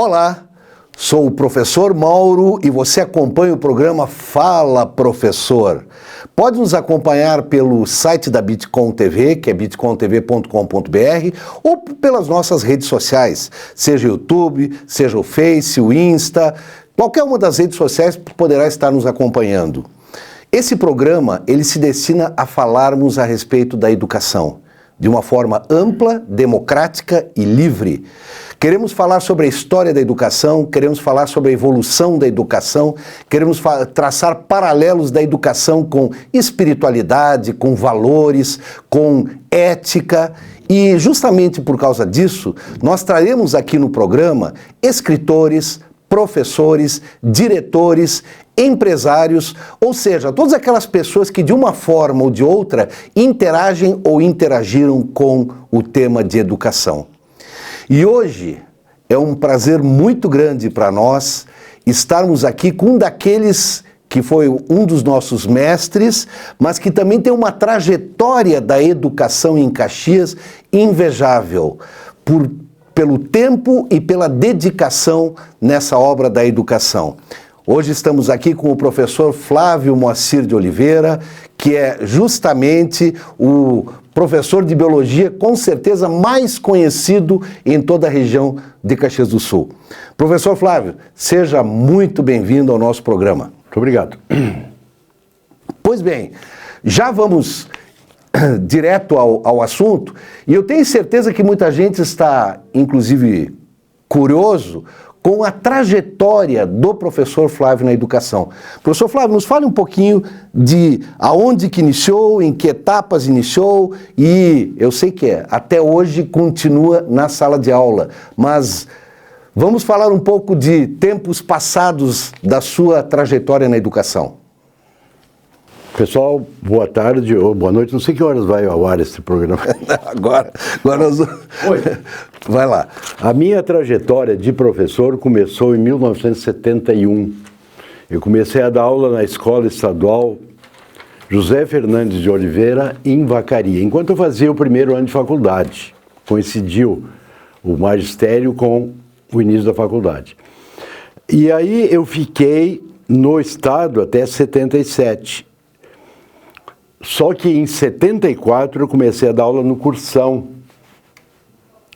Olá, sou o professor Mauro e você acompanha o programa Fala Professor. Pode nos acompanhar pelo site da Bitcom TV, que é bitcomtv.com.br, ou pelas nossas redes sociais, seja o YouTube, seja o Face, o Insta, qualquer uma das redes sociais poderá estar nos acompanhando. Esse programa, ele se destina a falarmos a respeito da educação, de uma forma ampla, democrática e livre. Queremos falar sobre a história da educação, queremos falar sobre a evolução da educação, queremos traçar paralelos da educação com espiritualidade, com valores, com ética. E justamente por causa disso, nós traremos aqui no programa escritores, professores, diretores, empresários, ou seja, todas aquelas pessoas que de uma forma ou de outra interagem ou interagiram com o tema de educação. E hoje é um prazer muito grande para nós estarmos aqui com um daqueles que foi um dos nossos mestres, mas que também tem uma trajetória da educação em Caxias invejável, pelo tempo e pela dedicação nessa obra da educação. Hoje estamos aqui com o professor Flávio Moacir de Oliveira, que é justamente o professor de biologia com certeza mais conhecido em toda a região de Caxias do Sul. Professor Flávio, seja muito bem-vindo ao nosso programa. Muito obrigado. Pois bem, já vamos direto ao assunto, e eu tenho certeza que muita gente está, inclusive, curioso com a trajetória do professor Flávio na educação. Professor Flávio, nos fale um pouquinho de aonde que iniciou, em que etapas iniciou, e eu sei que até hoje continua na sala de aula, mas vamos falar um pouco de tempos passados da sua trajetória na educação. Pessoal, boa tarde ou boa noite, não sei que horas vai ao ar esse programa. Agora nós... Oi. Vai lá. A minha trajetória de professor começou em 1971. Eu comecei a dar aula na Escola Estadual José Fernandes de Oliveira, em Vacaria, enquanto eu fazia o primeiro ano de faculdade. Coincidiu o magistério com o início da faculdade. E aí eu fiquei no estado até 77. Só que em 74 eu comecei a dar aula no Cursão.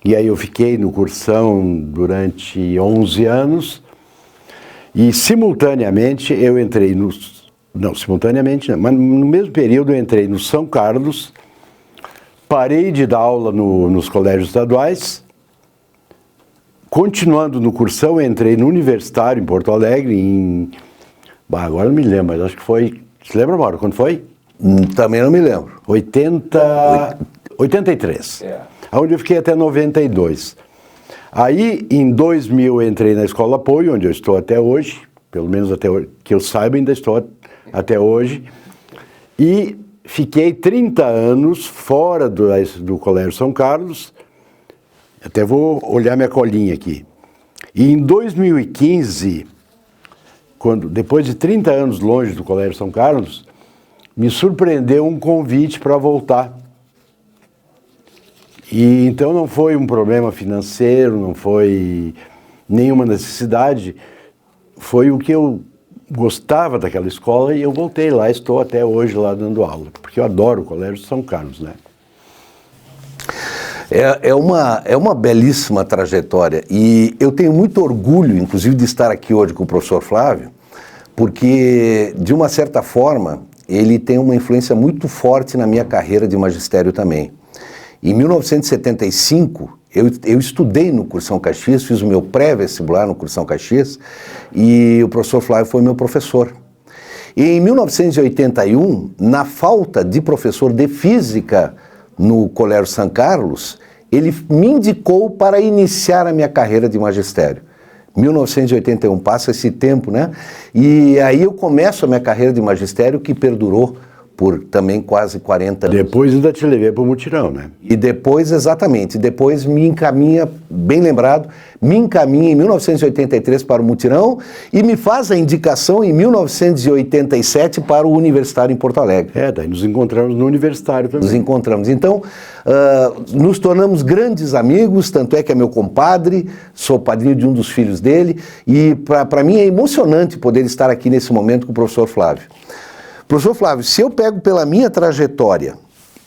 E aí eu fiquei no Cursão durante 11 anos e simultaneamente eu entrei mas no mesmo período eu entrei no São Carlos, parei de dar aula nos colégios estaduais, continuando no Cursão, entrei no Universitário em Porto Alegre agora não me lembro, mas acho que foi... Você lembra, Mauro, quando foi? Também não me lembro. 83. Onde eu fiquei até 92. Aí, em 2000, eu entrei na Escola Apoio, onde eu estou até hoje, pelo menos até hoje, que eu saiba, ainda estou até hoje, e fiquei 30 anos fora do Colégio São Carlos, até vou olhar minha colinha aqui. E em 2015, depois de 30 anos longe do Colégio São Carlos, me surpreendeu um convite para voltar. E então não foi um problema financeiro, não foi nenhuma necessidade, foi o que eu gostava daquela escola e eu voltei lá, estou até hoje lá dando aula, porque eu adoro o Colégio São Carlos, né? É uma belíssima trajetória e eu tenho muito orgulho, inclusive, de estar aqui hoje com o professor Flávio, porque, de uma certa forma, ele tem uma influência muito forte na minha carreira de magistério também. Em 1975, eu estudei no Cursão Caxias, fiz o meu pré-vestibular no Cursão Caxias e o professor Flávio foi meu professor. E em 1981, na falta de professor de física no Colégio São Carlos, ele me indicou para iniciar a minha carreira de magistério. 1981, passa esse tempo, né? E aí eu começo a minha carreira de magistério que perdurou por também quase 40 anos. Depois ainda te levei para o mutirão, né? E depois, exatamente, depois me encaminha, bem lembrado, me encaminha em 1983 para o mutirão e me faz a indicação em 1987 para o Universitário em Porto Alegre. Daí nos encontramos no Universitário também. Nos encontramos. Então, nos tornamos grandes amigos, tanto é que é meu compadre, sou padrinho de um dos filhos dele, e para mim é emocionante poder estar aqui nesse momento com o professor Flávio. Professor Flávio, se eu pego pela minha trajetória,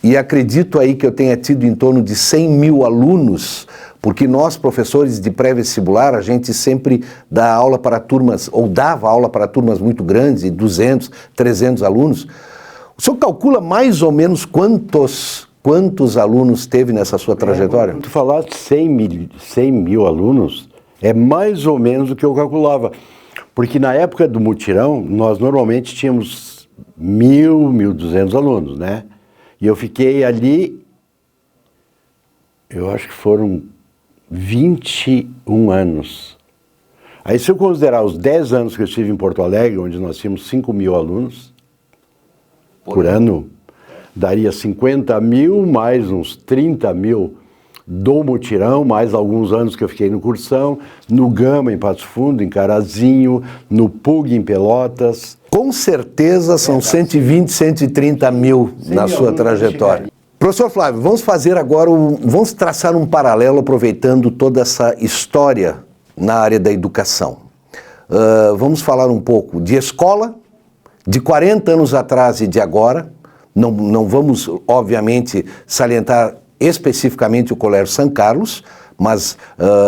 e acredito aí que eu tenha tido em torno de 100 mil alunos, porque nós, professores de pré-vestibular, a gente sempre dá aula para turmas, ou dava aula para turmas muito grandes, de 200, 300 alunos. O senhor calcula mais ou menos quantos alunos teve nessa sua trajetória? Quando tu falaste 100 mil alunos, é mais ou menos o que eu calculava. Porque na época do mutirão, nós normalmente tínhamos 1.200 alunos, né? E eu fiquei ali, eu acho que foram 21 anos. Aí se eu considerar os 10 anos que eu estive em Porto Alegre, onde nós tínhamos 5 mil alunos por ano, daria 50 mil, mais uns 30 mil do mutirão, mais alguns anos que eu fiquei no Cursão, no Gama, em Passo Fundo, em Carazinho, no PUG, em Pelotas. Com certeza são 120, 130 mil na sua trajetória. Professor Flávio, vamos fazer agora, vamos traçar um paralelo aproveitando toda essa história na área da educação. Vamos falar um pouco de escola, de 40 anos atrás e de agora. Não vamos, obviamente, salientar especificamente o Colégio São Carlos, mas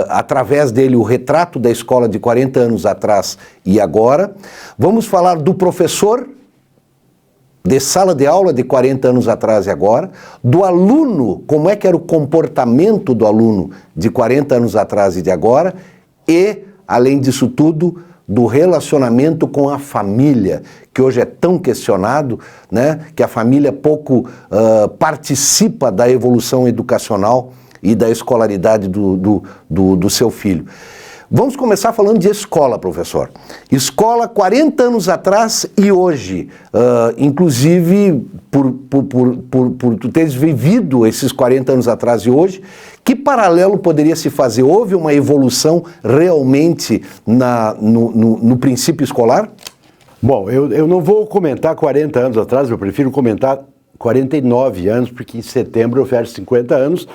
através dele o retrato da escola de 40 anos atrás e agora. Vamos falar do professor de sala de aula de 40 anos atrás e agora, do aluno, como é que era o comportamento do aluno de 40 anos atrás e de agora, e, além disso tudo, do relacionamento com a família, que hoje é tão questionado, né, que a família pouco participa da evolução educacional e da escolaridade do seu filho. Vamos começar falando de escola, professor. Escola 40 anos atrás e hoje, inclusive por tu teres vivido esses 40 anos atrás e hoje, que paralelo poderia se fazer? Houve uma evolução realmente no princípio escolar? Bom, eu não vou comentar 40 anos atrás, eu prefiro comentar 49 anos, porque em setembro eu fecho 50 anos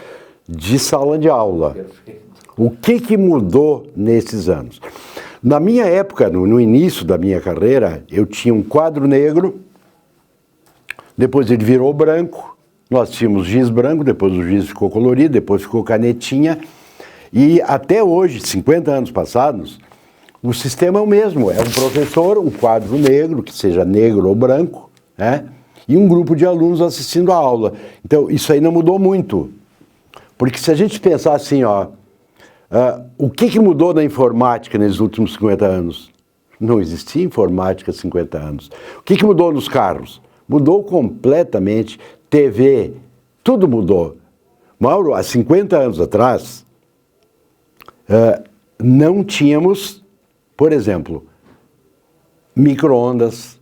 de sala de aula. O que mudou nesses anos? Na minha época, no início da minha carreira, eu tinha um quadro negro, depois ele virou branco, nós tínhamos giz branco, depois o giz ficou colorido, depois ficou canetinha, e até hoje, 50 anos passados, o sistema é o mesmo, é um professor, um quadro negro, que seja negro ou branco, né? E um grupo de alunos assistindo a aula. Então, isso aí não mudou muito, porque se a gente pensar assim, ó, o que mudou na informática nesses últimos 50 anos? Não existia informática há 50 anos. O que mudou nos carros? Mudou completamente. TV, tudo mudou. Mauro, há 50 anos atrás, não tínhamos, por exemplo, micro-ondas,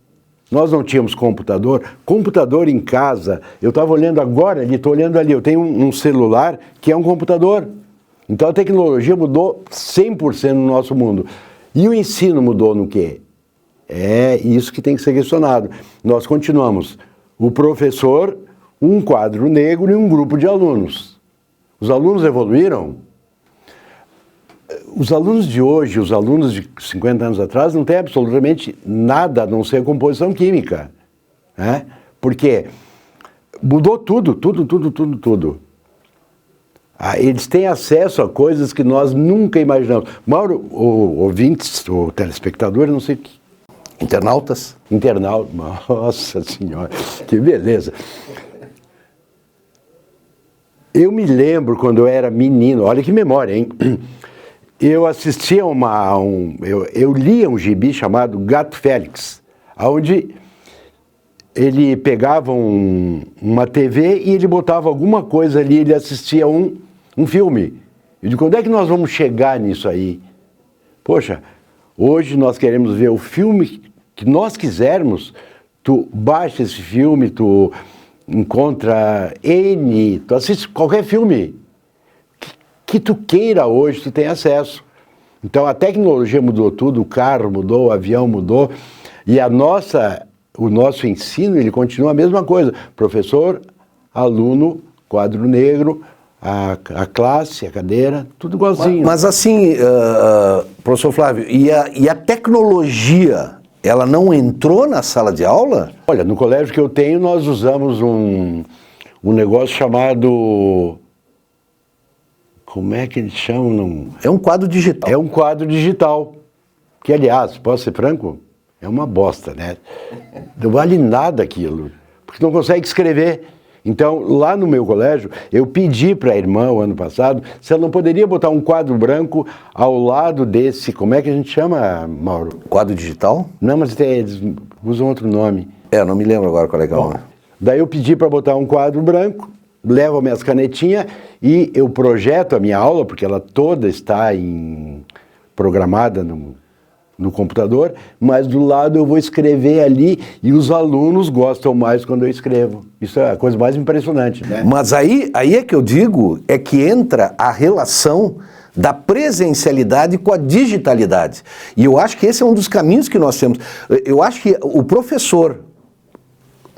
nós não tínhamos computador. Computador em casa, eu estava olhando agora ali, estou olhando ali, eu tenho um celular que é um computador. Então a tecnologia mudou 100% no nosso mundo. E o ensino mudou no quê? É isso que tem que ser questionado. Nós continuamos. O professor, um quadro negro e um grupo de alunos. Os alunos evoluíram? Os alunos de hoje, os alunos de 50 anos atrás, não têm absolutamente nada a não ser composição química. Né? Porque mudou tudo. Eles têm acesso a coisas que nós nunca imaginamos. Mauro, ouvintes, ou telespectadores, não sei o que. Internautas? Internautas, nossa senhora, que beleza. Eu me lembro quando eu era menino, olha que memória, hein? Eu assistia eu lia um gibi chamado Gato Félix, onde ele pegava uma TV e ele botava alguma coisa ali, ele assistia um filme. Eu digo, quando é que nós vamos chegar nisso aí? Poxa, hoje nós queremos ver o filme que nós quisermos, tu baixa esse filme, tu encontra tu assiste qualquer filme que tu queira hoje, tu tem acesso. Então a tecnologia mudou tudo, o carro mudou, o avião mudou, e o nosso ensino, ele continua a mesma coisa. Professor, aluno, quadro negro, a classe, a cadeira, tudo igualzinho. Mas assim, professor Flávio, e a tecnologia, ela não entrou na sala de aula? Olha, no colégio que eu tenho, nós usamos um negócio chamado... Como é que eles chamam? É um quadro digital. É um quadro digital, que, aliás, posso ser franco, é uma bosta, né? Não vale nada aquilo, porque não consegue escrever. Então, lá no meu colégio, eu pedi para a irmã, o ano passado, se ela não poderia botar um quadro branco ao lado desse, como é que a gente chama, Mauro? Quadro digital? Não, mas eles usam outro nome. Eu não me lembro agora qual é que é o nome. Daí eu pedi para botar um quadro branco, levo as minhas canetinhas e eu projeto a minha aula, porque ela toda está programada no computador, mas do lado eu vou escrever ali e os alunos gostam mais quando eu escrevo. Isso é a coisa mais impressionante, né? Mas aí é que eu digo, é que entra a relação da presencialidade com a digitalidade. E eu acho que esse é um dos caminhos que nós temos. Eu acho que o professor,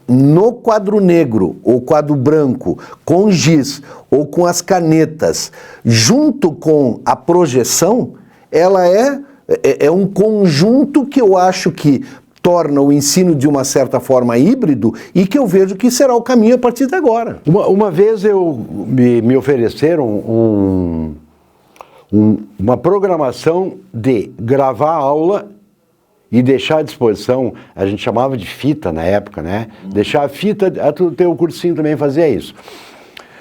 no quadro negro ou quadro branco, com giz ou com as canetas, junto com a projeção, ela é um conjunto que eu acho que torna o ensino de uma certa forma híbrido e que eu vejo que será o caminho a partir de agora. Uma vez me ofereceram uma programação de gravar a aula e deixar à disposição, a gente chamava de fita na época, né? Deixar a fita, o teu cursinho também fazia isso.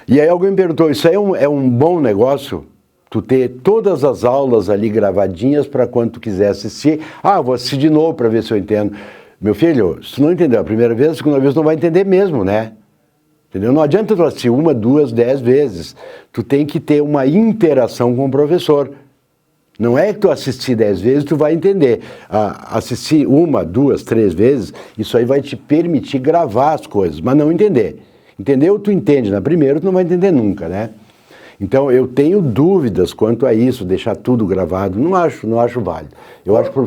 E aí alguém me perguntou, isso aí é um bom negócio? Tu ter todas as aulas ali gravadinhas para quando tu quiser assistir. Vou assistir de novo para ver se eu entendo. Meu filho, se tu não entendeu a primeira vez, a segunda vez tu não vai entender mesmo, né? Entendeu? Não adianta tu assistir 1, 2, 10 vezes. Tu tem que ter uma interação com o professor. Não é que tu assistir 10 vezes, tu vai entender. Assistir 1, 2, 3 vezes, isso aí vai te permitir gravar as coisas, mas não entender. Entendeu? Tu entende na primeira, tu não vai entender nunca, né? Então, eu tenho dúvidas quanto a isso, deixar tudo gravado. Não acho válido. Eu acho que o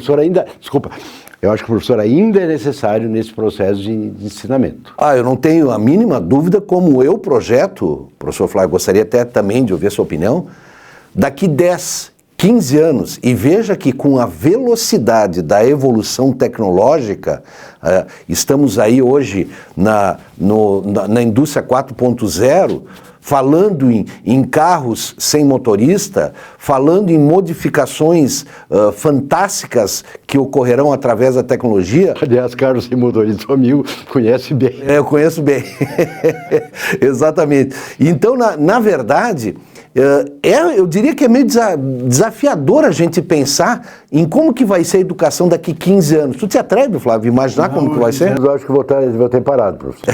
professor ainda é necessário nesse processo de ensinamento. Eu não tenho a mínima dúvida como eu projeto, professor Flávio, gostaria até também de ouvir a sua opinião, daqui 10, 15 anos, e veja que com a velocidade da evolução tecnológica, estamos aí hoje na indústria 4.0, falando em carros sem motorista, falando em modificações fantásticas que ocorrerão através da tecnologia. Aliás, carros sem motorista, seu amigo conhece bem. Eu conheço bem. Exatamente. Então, na verdade, eu diria que é meio desafiador a gente pensar em como que vai ser a educação daqui 15 anos. Tu te atreve, Flávio, imaginar como que vai ser? Eu acho que vou ter parado, professor.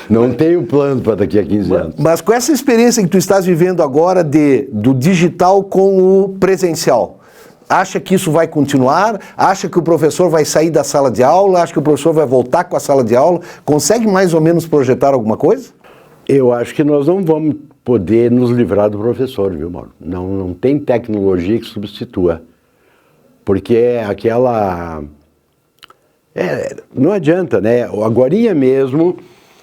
Não tenho plano para daqui a 15 anos. Mas com essa experiência que tu estás vivendo agora do digital com o presencial, acha que isso vai continuar? Acha que o professor vai sair da sala de aula? Acha que o professor vai voltar com a sala de aula? Consegue mais ou menos projetar alguma coisa? Eu acho que nós não vamos poder nos livrar do professor, viu, Mauro? Não tem tecnologia que substitua. Porque é aquela... não adianta, né? Agorinha mesmo,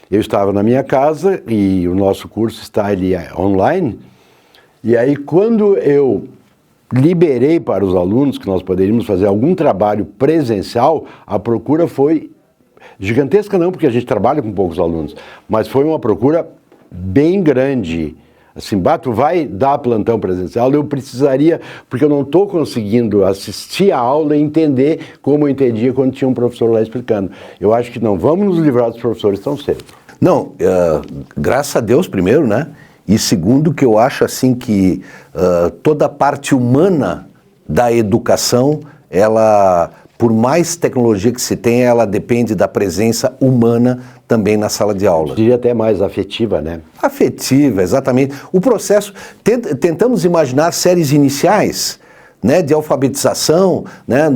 eu estava na minha casa e o nosso curso está ali online. E aí, quando eu liberei para os alunos que nós poderíamos fazer algum trabalho presencial, a procura foi gigantesca, não, porque a gente trabalha com poucos alunos, mas foi uma procura bem grande. Assim, tu vai dar plantão presencial, eu precisaria, porque eu não estou conseguindo assistir a aula e entender como eu entendia quando tinha um professor lá explicando. Eu acho que não vamos nos livrar dos professores tão cedo. Não, graças a Deus primeiro, né? E segundo, que eu acho assim que toda a parte humana da educação, ela, por mais tecnologia que se tenha, ela depende da presença humana também na sala de aula. Eu diria até mais afetiva, né? Afetiva, exatamente. O processo, tentamos imaginar séries iniciais, né, de alfabetização, né,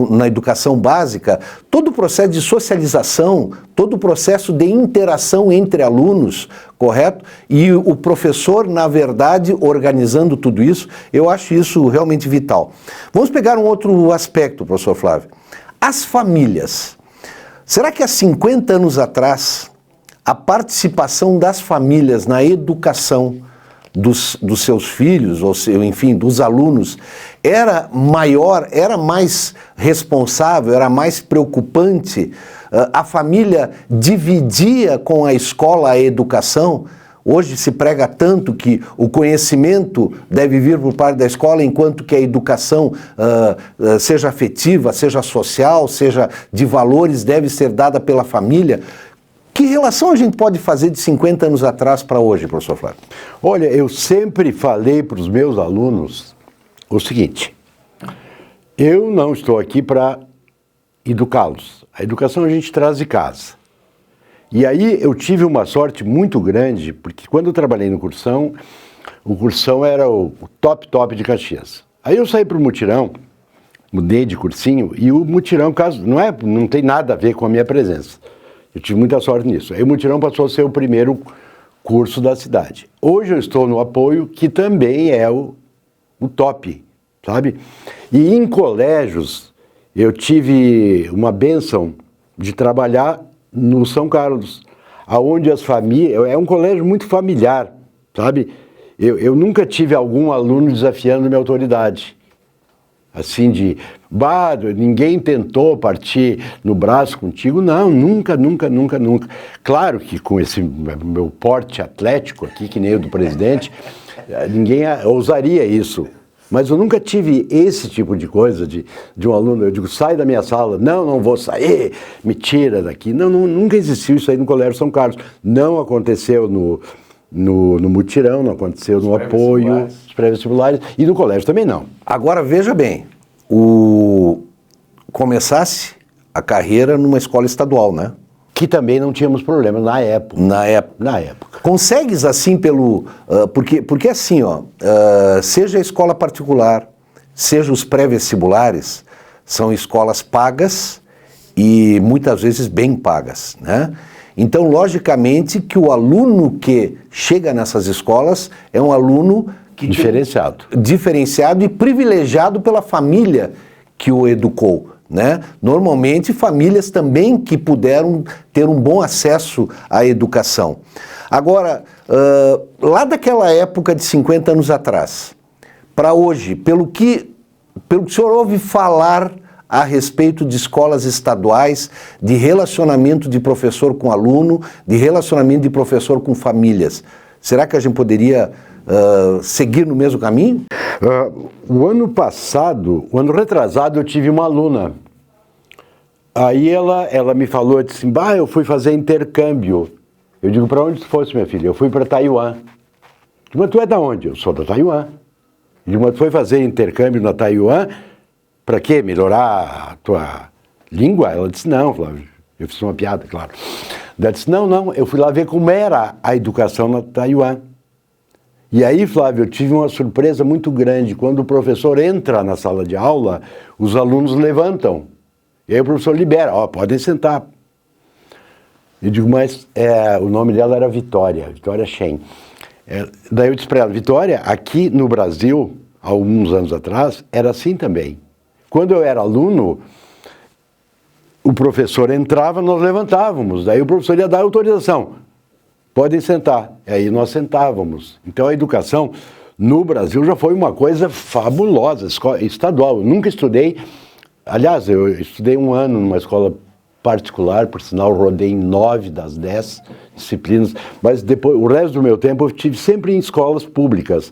na educação básica, todo o processo de socialização, todo o processo de interação entre alunos, correto? E o professor, na verdade, organizando tudo isso, eu acho isso realmente vital. Vamos pegar um outro aspecto, professor Flávio. As famílias. Será que há 50 anos atrás, a participação das famílias na educação dos seus filhos, ou enfim, dos alunos, era maior, era mais responsável, era mais preocupante? A família dividia com a escola a educação? Hoje se prega tanto que o conhecimento deve vir por parte da escola, enquanto que a educação, seja afetiva, seja social, seja de valores, deve ser dada pela família. Que relação a gente pode fazer de 50 anos atrás para hoje, professor Flávio? Olha, eu sempre falei para os meus alunos o seguinte: eu não estou aqui para educá-los. A educação a gente traz de casa. E aí eu tive uma sorte muito grande, porque quando eu trabalhei no Cursão, o Cursão era o top de Caxias. Aí eu saí para o Mutirão, mudei de cursinho, e o Mutirão, caso não tem nada a ver com a minha presença. Eu tive muita sorte nisso. Aí o Mutirão passou a ser o primeiro curso da cidade. Hoje eu estou no Apoio, que também é o top, sabe? E em colégios, eu tive uma bênção de trabalhar no São Carlos, aonde as famílias... É um colégio muito familiar, sabe? Eu nunca tive algum aluno desafiando minha autoridade. Assim de, ninguém tentou partir no braço contigo. Não, nunca. Claro que com esse meu porte atlético aqui, que nem o do presidente, ninguém ousaria isso. Mas eu nunca tive esse tipo de coisa de um aluno, eu digo, sai da minha sala. Não vou sair, me tira daqui. Não, nunca existiu isso aí no Colégio São Carlos. Não aconteceu no Mutirão, não aconteceu no Apoio, os pré-vestibulares, e no colégio também não. Agora, veja bem, começasse a carreira numa escola estadual, né? Que também não tínhamos problema na época. Na época. Consegues assim porque assim, seja a escola particular, seja os pré-vestibulares, são escolas pagas e muitas vezes bem pagas, né? Então, logicamente, que o aluno que chega nessas escolas é um aluno diferenciado e privilegiado pela família que o educou, né? Normalmente, famílias também que puderam ter um bom acesso à educação. Agora, lá daquela época de 50 anos atrás, para hoje, pelo que o senhor ouve falar a respeito de escolas estaduais, de relacionamento de professor com aluno, de relacionamento de professor com famílias. Será que a gente poderia seguir no mesmo caminho? O ano retrasado, eu tive uma aluna. Aí ela me falou, disse, eu fui fazer intercâmbio. Eu digo, para onde tu fosse, minha filha? Eu fui para Taiwan. Eu digo, mas tu é da onde? Eu sou da Taiwan. Eu digo, mas tu foi fazer intercâmbio na Taiwan? Para quê? Melhorar a tua língua? Ela disse, não, Flávio. Eu fiz uma piada, claro. Ela disse, não, eu fui lá ver como era a educação na Taiwan. E aí, Flávio, eu tive uma surpresa muito grande. Quando o professor entra na sala de aula, os alunos levantam. E aí o professor libera, podem sentar. Eu digo, mas o nome dela era Vitória Shen. Daí eu disse para ela, Vitória, aqui no Brasil, há alguns anos atrás, era assim também. Quando eu era aluno, o professor entrava, nós levantávamos. Daí o professor ia dar autorização. Podem sentar. E aí nós sentávamos. Então a educação no Brasil já foi uma coisa fabulosa, estadual. Eu nunca estudei, aliás, eu estudei um ano numa escola particular, por sinal rodei em 9 das 10 disciplinas, mas depois, o resto do meu tempo eu tive sempre em escolas públicas,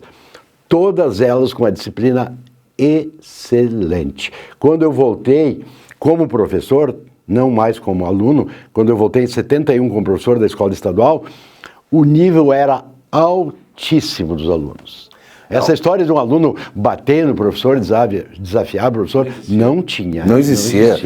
todas elas com a disciplina excelente. Quando eu voltei como professor, não mais como aluno, quando eu voltei em 71 como professor da escola estadual, o nível era altíssimo dos alunos. Essa história de um aluno bater no professor, desafiar o professor, não tinha. Não existia.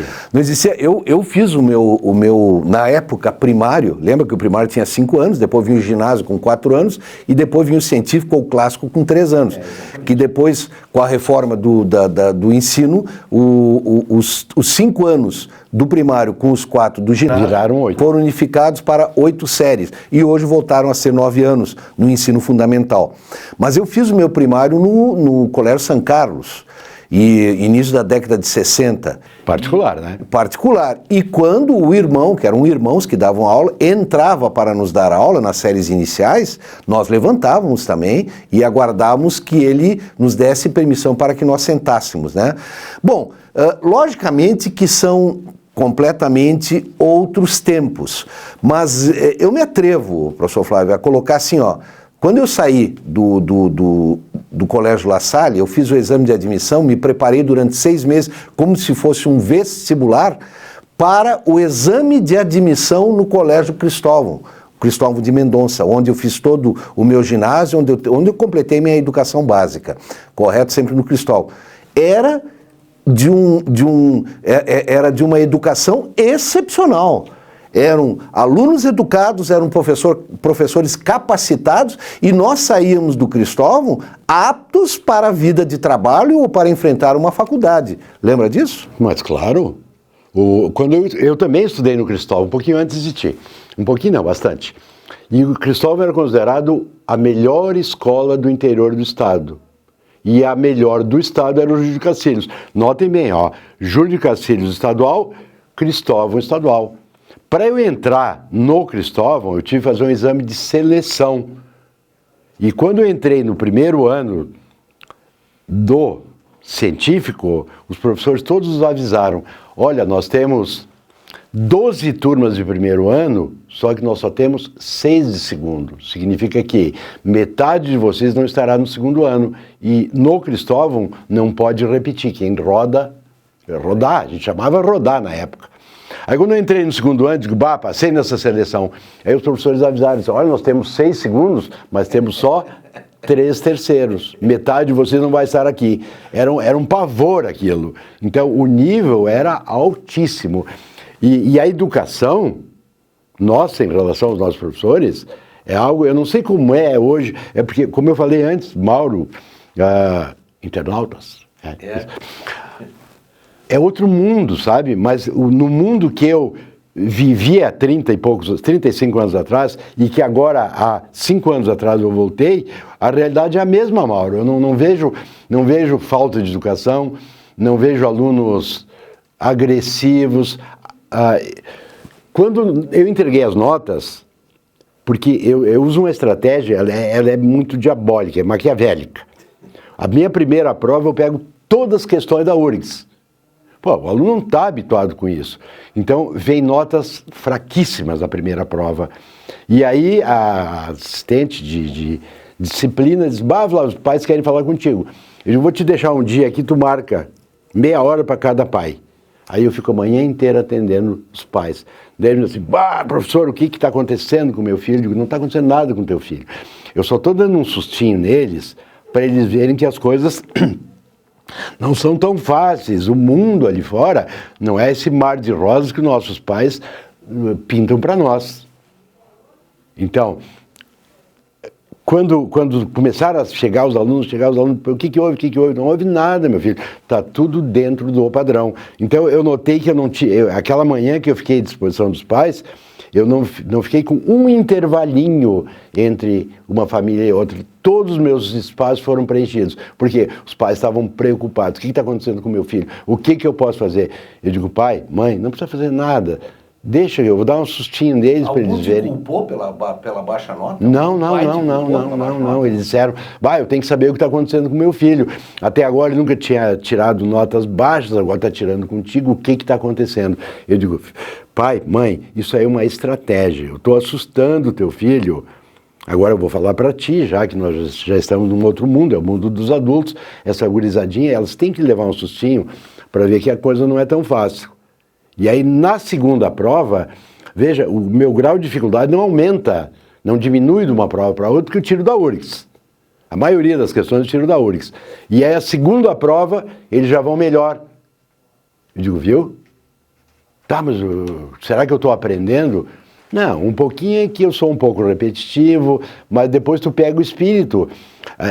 Eu fiz o meu, na época, primário. Lembra que o primário tinha 5 anos, depois vinha o ginásio com 4 anos e depois vinha o científico ou o clássico com 3 anos. Que depois, com a reforma do ensino, os 5 anos do primário com os 4 do ginásio viraram 8. Foram unificados para 8 séries e hoje voltaram a ser 9 anos no ensino fundamental. Mas eu fiz o meu primário no Colégio São Carlos, e início da década de 60. Particular, né? Particular. E quando o irmão, que eram irmãos que davam aula, entrava para nos dar aula nas séries iniciais, nós levantávamos também e aguardávamos que ele nos desse permissão para que nós sentássemos, né? Bom, logicamente que são completamente outros tempos, mas eu me atrevo, professor Flávio, a colocar assim, ó, quando eu saí do Colégio La Salle, eu fiz o exame de admissão, me preparei durante 6 meses, como se fosse um vestibular, para o exame de admissão no Colégio Cristóvão de Mendonça, onde eu fiz todo o meu ginásio, onde eu completei minha educação básica, correto? Sempre no Cristóvão. Era de uma educação excepcional. Eram alunos educados, eram professores capacitados e nós saíamos do Cristóvão aptos para a vida de trabalho ou para enfrentar uma faculdade. Lembra disso? Mas claro. Quando eu também estudei no Cristóvão, um pouquinho antes de ti. Um pouquinho não, bastante. E o Cristóvão era considerado a melhor escola do interior do estado. E a melhor do estado era o Júlio de Castilhos. Notem bem, ó, Júlio de Castilhos estadual, Cristóvão estadual. Para eu entrar no Cristóvão, eu tive que fazer um exame de seleção. E quando eu entrei no primeiro ano do científico, os professores todos nos avisaram, olha, nós temos 12 turmas de primeiro ano, só que nós só temos 6 de segundo. Significa que metade de vocês não estará no segundo ano. E no Cristóvão não pode repetir. Quem roda, rodar, a gente chamava rodar na época. Aí quando eu entrei no segundo ano, digo, passei nessa seleção. Aí os professores avisaram, olha, nós temos 6 segundos, mas temos só 3 terceiros. Metade de vocês não vai estar aqui. Era um pavor aquilo. Então o nível era altíssimo. E a educação, nossa, em relação aos nossos professores, é algo, eu não sei como é hoje, é porque, como eu falei antes, Mauro, internautas, é outro mundo, sabe? Mas no mundo que eu vivia há 35 anos atrás, e que agora, há 5 anos atrás, eu voltei, a realidade é a mesma, Mauro. Eu não vejo falta de educação, não vejo alunos agressivos. Quando eu entreguei as notas, porque eu uso uma estratégia, ela é muito diabólica, é maquiavélica. A minha primeira prova eu pego todas as questões da URGS. Pô, o aluno não está habituado com isso. Então, vem notas fraquíssimas da primeira prova. E aí, a assistente de disciplina diz, Flávio, os pais querem falar contigo. Eu vou te deixar um dia aqui, tu marca meia hora para cada pai. Aí eu fico a manhã inteira atendendo os pais. Daí eles dizem assim, professor, o que está acontecendo com meu filho? Eu digo, não está acontecendo nada com teu filho. Eu só estou dando um sustinho neles para eles verem que as coisas não são tão fáceis. O mundo ali fora não é esse mar de rosas que nossos pais pintam para nós. Então, quando começaram a chegar os alunos, o que houve? Não houve nada, meu filho. Está tudo dentro do padrão. Então, eu notei que eu não tinha... Aquela manhã que eu fiquei à disposição dos pais, eu não fiquei com um intervalinho entre uma família e outra. Todos os meus espaços foram preenchidos. Porque os pais estavam preocupados. O que está acontecendo com meu filho? O que eu posso fazer? Eu digo, pai, mãe, não precisa fazer nada. Deixa, eu vou dar um sustinho neles para eles verem. Algum te culpou pela baixa nota? Não. Eles disseram, eu tenho que saber o que está acontecendo com meu filho. Até agora ele nunca tinha tirado notas baixas, agora está tirando contigo. O que está acontecendo? Eu digo, pai, mãe, isso aí é uma estratégia. Eu estou assustando o teu filho. Agora eu vou falar para ti, já que nós já estamos num outro mundo, é o mundo dos adultos. Essa gurizadinha, elas têm que levar um sustinho para ver que a coisa não é tão fácil. E aí, na segunda prova, veja, o meu grau de dificuldade não aumenta, não diminui de uma prova para outra, porque eu tiro da URGS. A maioria das questões eu tiro da URGS. E aí, a segunda prova, eles já vão melhor. Eu digo, viu? Tá, mas será que eu estou aprendendo? Não, um pouquinho é que eu sou um pouco repetitivo, mas depois tu pega o espírito.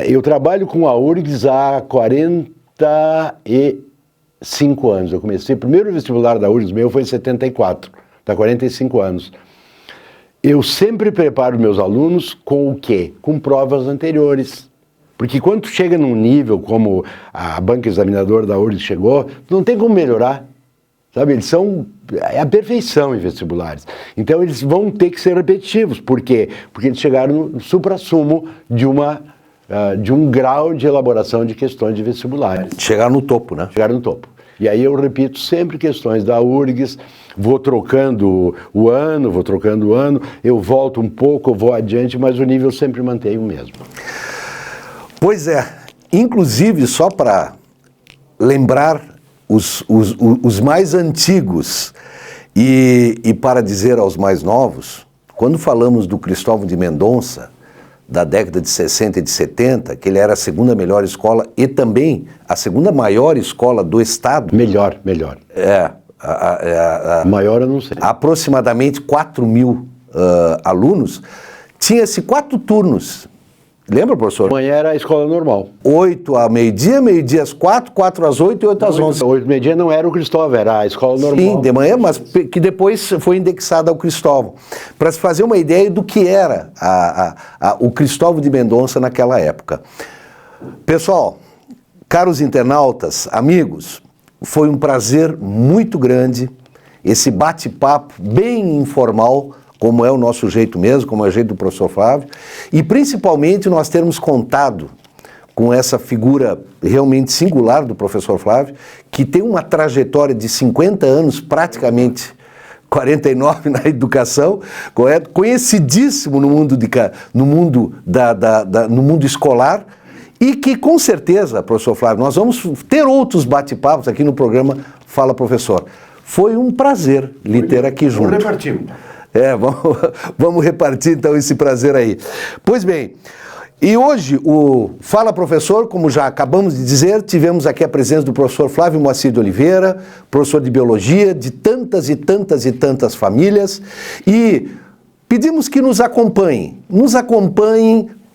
Eu trabalho com a URGS há 45 anos. Eu comecei, o primeiro vestibular da URGS meu foi em 74, dá 45 anos. Eu sempre preparo meus alunos com o quê? Com provas anteriores. Porque quando tu chega num nível como a banca examinadora da URGS chegou, não tem como melhorar. Sabe, eles são é a perfeição em vestibulares. Então eles vão ter que ser repetitivos. Por quê? Porque eles chegaram no suprassumo de um grau de elaboração de questões de vestibulares. Chegaram no topo, né? Chegaram no topo. E aí eu repito sempre questões da URGS, vou trocando o ano, eu volto um pouco, eu vou adiante, mas o nível sempre mantém o mesmo. Pois é. Inclusive, só para lembrar os mais antigos e para dizer aos mais novos, quando falamos do Cristóvão de Mendonça, da década de 60 e de 70, que ele era a segunda melhor escola e também a segunda maior escola do estado. Melhor. Maior eu não sei. Aproximadamente 4.000 alunos, tinha-se 4 turnos. Lembra, professor? Amanhã era a escola normal. 8 a meio-dia, meio-dia às 4, 4 às 8 e 8 às 11. 8 meio-dia não era o Cristóvão, era a escola normal. Sim, de manhã, mas que depois foi indexada ao Cristóvão. Para se fazer uma ideia do que era o Cristóvão de Mendonça naquela época. Pessoal, caros internautas, amigos, foi um prazer muito grande esse bate-papo bem informal, como é o nosso jeito mesmo, como é o jeito do professor Flávio, e principalmente nós termos contado com essa figura realmente singular do professor Flávio, que tem uma trajetória de 50 anos, praticamente 49 na educação, correto? Conhecidíssimo no mundo, no mundo escolar, e que com certeza, professor Flávio, nós vamos ter outros bate-papos aqui no programa Fala Professor. Foi um prazer lhe ter aqui junto. Vamos repartir. Vamos repartir então esse prazer aí. Pois bem, e hoje o Fala Professor, como já acabamos de dizer, tivemos aqui a presença do professor Flávio Moacir de Oliveira, professor de Biologia, de tantas e tantas e tantas famílias, e pedimos que nos acompanhem.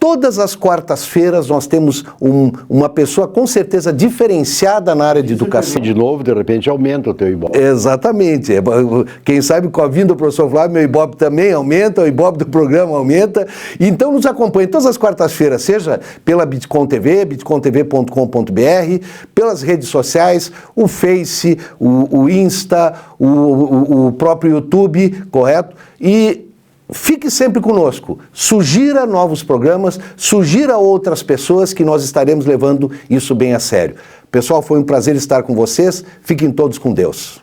Todas as quartas-feiras nós temos uma pessoa com certeza diferenciada na área de educação. De novo, de repente aumenta o teu Ibope. Exatamente. Quem sabe com a vinda do professor Flávio, meu Ibope também aumenta, o Ibope do programa aumenta. Então nos acompanhe todas as quartas-feiras, seja pela Bitcom TV, bitcomtv.com.br, pelas redes sociais, o Face, o Insta, o próprio YouTube, correto? E fique sempre conosco, sugira novos programas, sugira outras pessoas que nós estaremos levando isso bem a sério. Pessoal, foi um prazer estar com vocês, fiquem todos com Deus.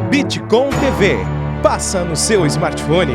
Bitcom TV, passa no seu smartphone.